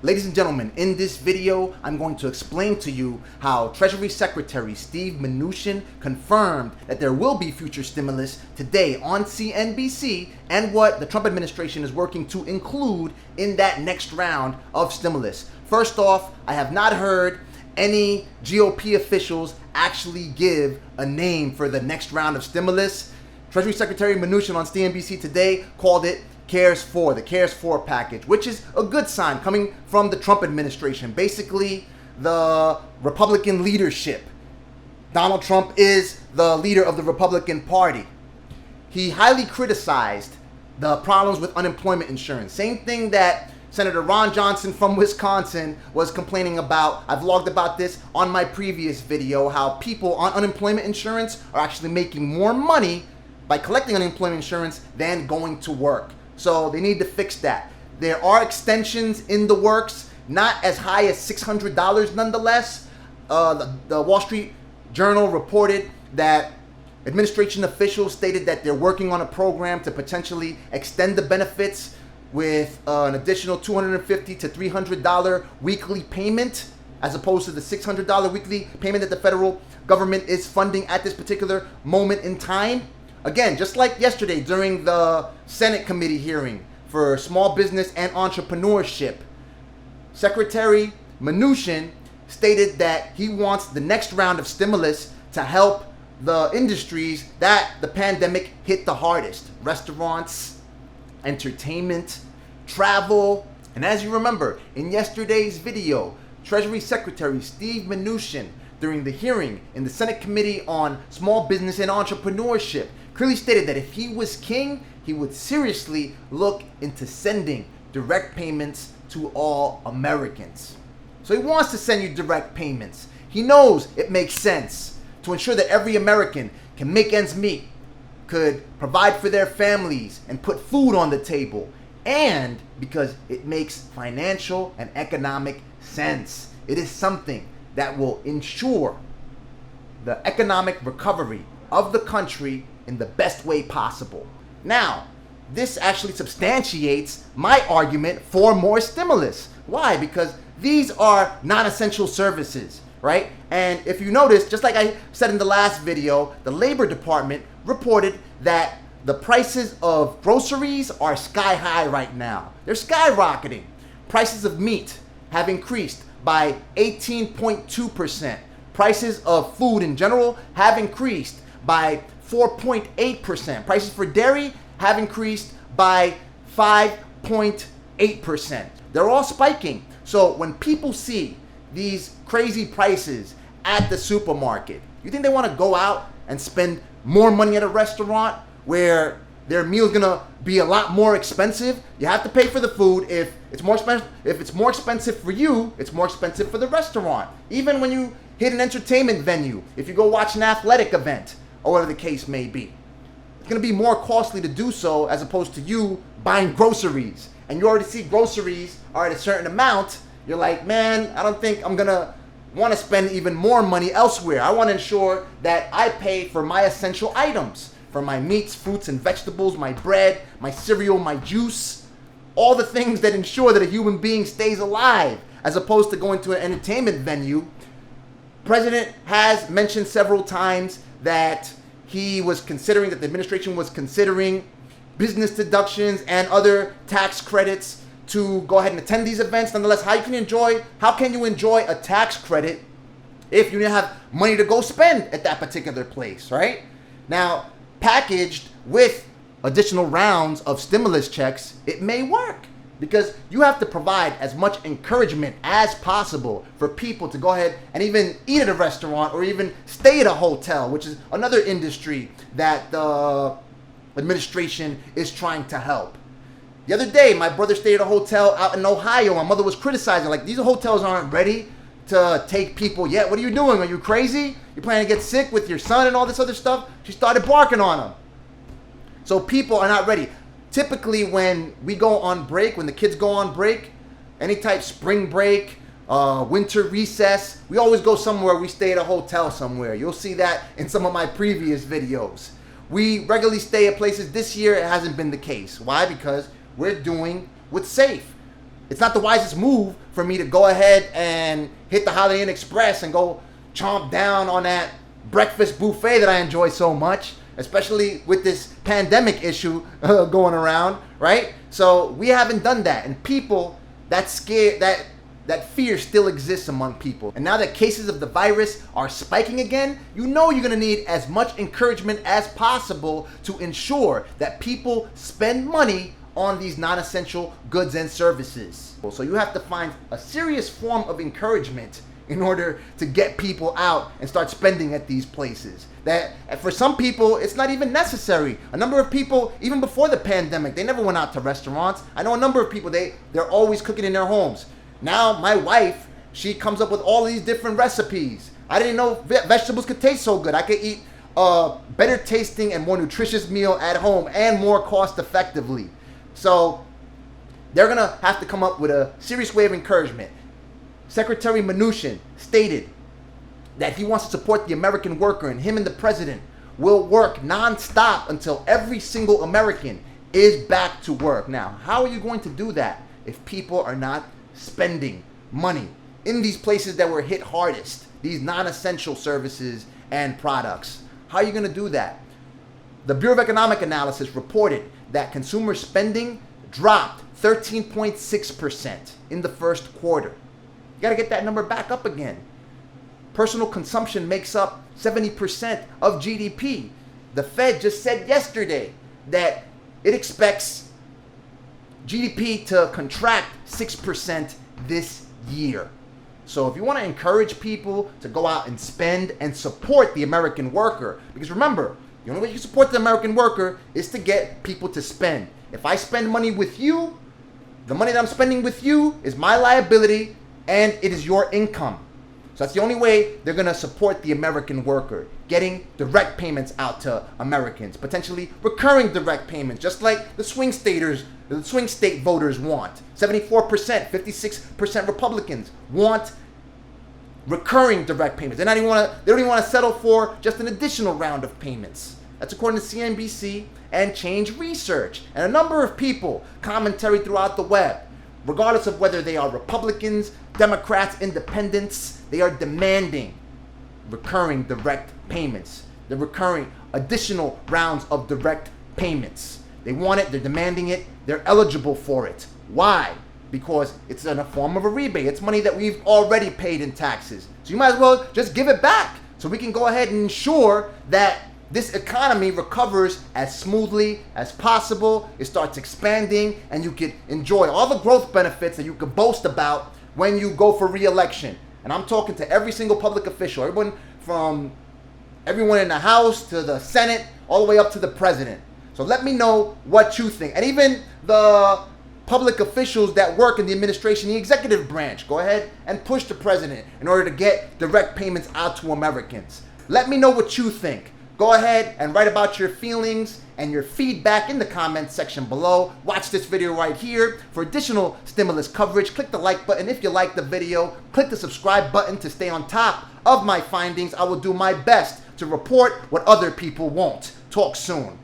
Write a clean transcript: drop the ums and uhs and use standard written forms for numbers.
Ladies and gentlemen, in this video, I'm going to explain to you how Treasury Secretary Steve Mnuchin confirmed that there will be future stimulus today on CNBC and what the Trump administration is working to include in that next round of stimulus. First off, I have not heard any GOP officials actually give a name for the next round of stimulus. Treasury Secretary Mnuchin on CNBC today called it the CARES 4 package, which is a good sign coming from the Trump administration. Basically, the Republican leadership. Donald Trump is the leader of the Republican Party. He highly criticized the problems with unemployment insurance. Same thing that Senator Ron Johnson from Wisconsin was complaining about. I've vlogged about this on my previous video, how people on unemployment insurance are actually making more money by collecting unemployment insurance than going to work. So they need to fix that. There are extensions in the works, not as high as $600 nonetheless. The Wall Street Journal reported that administration officials stated that they're working on a program to potentially extend the benefits with an additional $250 to $300 weekly payment, as opposed to the $600 weekly payment that the federal government is funding at this particular moment in time. Again, just like yesterday during the Senate committee hearing for small business and entrepreneurship, Secretary Mnuchin stated that he wants the next round of stimulus to help the industries that the pandemic hit the hardest: restaurants, entertainment, travel. And as you remember, in yesterday's video, Treasury Secretary Steve Mnuchin, during the hearing in the Senate Committee on Small Business and Entrepreneurship, clearly stated that if he was king, he would seriously look into sending direct payments to all Americans. So he wants to send you direct payments. He knows it makes sense to ensure that every American can make ends meet, could provide for their families and put food on the table, and because it makes financial and economic sense. It is something that will ensure the economic recovery of the country in the best way possible. Now, this actually substantiates my argument for more stimulus. Why? Because these are non-essential services, right? And if you notice, just like I said in the last video, the Labor Department reported that the prices of groceries are sky high right now. They're skyrocketing. Prices of meat have increased by 18.2%. Prices of food in general have increased by 4.8%. Prices for dairy have increased by 5.8%. They're all spiking. So when people see these crazy prices at the supermarket, you think they want to go out and spend more money at a restaurant where their meal's gonna be a lot more expensive? You have to pay for the food. If it's more expensive for you, it's more expensive for the restaurant. Even when you hit an entertainment venue, if you go watch an athletic event or whatever the case may be, it's gonna be more costly to do so as opposed to you buying groceries. And you already see groceries are at a certain amount. You're like, man, I don't think I'm gonna want to spend even more money elsewhere. I want to ensure that I pay for my essential items, for my meats, fruits, and vegetables, my bread, my cereal, my juice, all the things that ensure that a human being stays alive, as opposed to going to an entertainment venue. President has mentioned several times that the administration was considering business deductions and other tax credits to go ahead and attend these events. Nonetheless, how can you enjoy a tax credit if you didn't have money to go spend at that particular place, right? Now, packaged with additional rounds of stimulus checks, it may work because you have to provide as much encouragement as possible for people to go ahead and even eat at a restaurant or even stay at a hotel, which is another industry that the administration is trying to help. The other day, my brother stayed at a hotel out in Ohio. My mother was criticizing, like, these hotels aren't ready to take people yet. What are you doing? Are you crazy? You're planning to get sick with your son and all this other stuff? She started barking on him. So people are not ready. Typically, when we go on break, when the kids go on break, any type spring break, winter recess, we always go somewhere. We stay at a hotel somewhere. You'll see that in some of my previous videos. We regularly stay at places. This year, it hasn't been the case. Why? Because we're doing what's safe. It's not the wisest move for for me to go ahead and hit the Holiday Inn Express and go chomp down on that breakfast buffet that I enjoy so much, especially with this pandemic issue going around, right? So we haven't done that, and people, that fear still exists among people. And now that cases of the virus are spiking again, you know you're gonna need as much encouragement as possible to ensure that people spend money on these non-essential goods and services. So you have to find a serious form of encouragement in order to get people out and start spending at these places. That for some people, it's not even necessary. A number of people, even before the pandemic, they never went out to restaurants. I know a number of people, they're always cooking in their homes. Now, my wife, she comes up with all these different recipes. I didn't know vegetables could taste so good. I could eat a better tasting and more nutritious meal at home and more cost effectively. So they're gonna have to come up with a serious way of encouragement. Secretary Mnuchin stated that he wants to support the American worker, and him and the president will work non-stop until every single American is back to work. Now, how are you going to do that if people are not spending money in these places that were hit hardest, these non-essential services and products? How are you going to do that? The Bureau of Economic Analysis reported that consumer spending dropped 13.6% in the first quarter. You got to get that number back up again. Personal consumption makes up 70% of GDP. The Fed just said yesterday that it expects GDP to contract 6% this year. So if you want to encourage people to go out and spend and support the American worker, because remember, the only way you support the American worker is to get people to spend. If I spend money with you, the money that I'm spending with you is my liability and it is your income. So that's the only way they're going to support the American worker, getting direct payments out to Americans, potentially recurring direct payments, just like the swing state voters want. 74%, 56% Republicans want recurring direct payments. They don't even want to settle for just an additional round of payments. That's according to CNBC and Change Research. And a number of people, commentary throughout the web, regardless of whether they are Republicans, Democrats, Independents, they are demanding recurring direct payments. They're recurring additional rounds of direct payments. They want it, they're demanding it, they're eligible for it. Why? Because it's in a form of a rebate. It's money that we've already paid in taxes. So you might as well just give it back so we can go ahead and ensure that this economy recovers as smoothly as possible. It starts expanding and you can enjoy all the growth benefits that you could boast about when you go for re-election. And I'm talking to every single public official, everyone from everyone in the House to the Senate, all the way up to the president. So let me know what you think. And even the public officials that work in the administration, the executive branch, go ahead and push the president in order to get direct payments out to Americans. Let me know what you think. Go ahead and write about your feelings and your feedback in the comments section below. Watch this video right here. For additional stimulus coverage, click the like button if you like the video. Click the subscribe button to stay on top of my findings. I will do my best to report what other people won't. Talk soon.